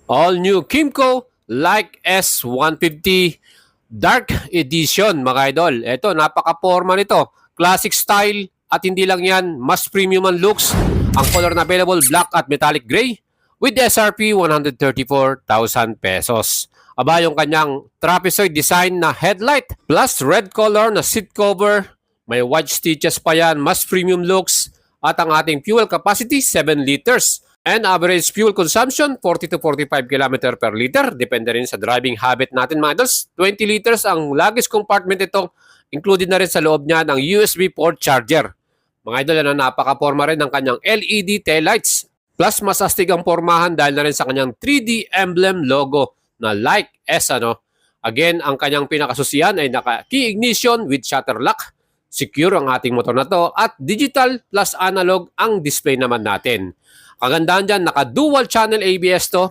All new Kimco Like S150 Dark Edition mga idol. Ito, napaka-forma nito. Classic style at hindi lang yan, mas premium ang looks. Ang color na available, black at metallic gray with SRP 134,000 pesos. Aba, yung kanyang trapezoid design na headlight plus red color na seat cover. May white stitches pa yan, mas premium looks. At ang ating fuel capacity, 7 liters. And average fuel consumption, 40 to 45 km per liter. Depende rin sa driving habit natin mga idols. 20 liters ang luggage compartment ito. Included na rin sa loob niya ng USB port charger. Mga idol, na napaka-forma rin ng kanyang LED taillights. Plus mas astig ang pormahan dahil na rin sa kanyang 3D emblem logo na like S. Again, ang kanyang pinakasusiyan ay naka-key ignition with shutter lock. Secure ang ating motor na to at digital plus analog ang display naman natin. Kagandahan dyan, naka-dual channel ABS to.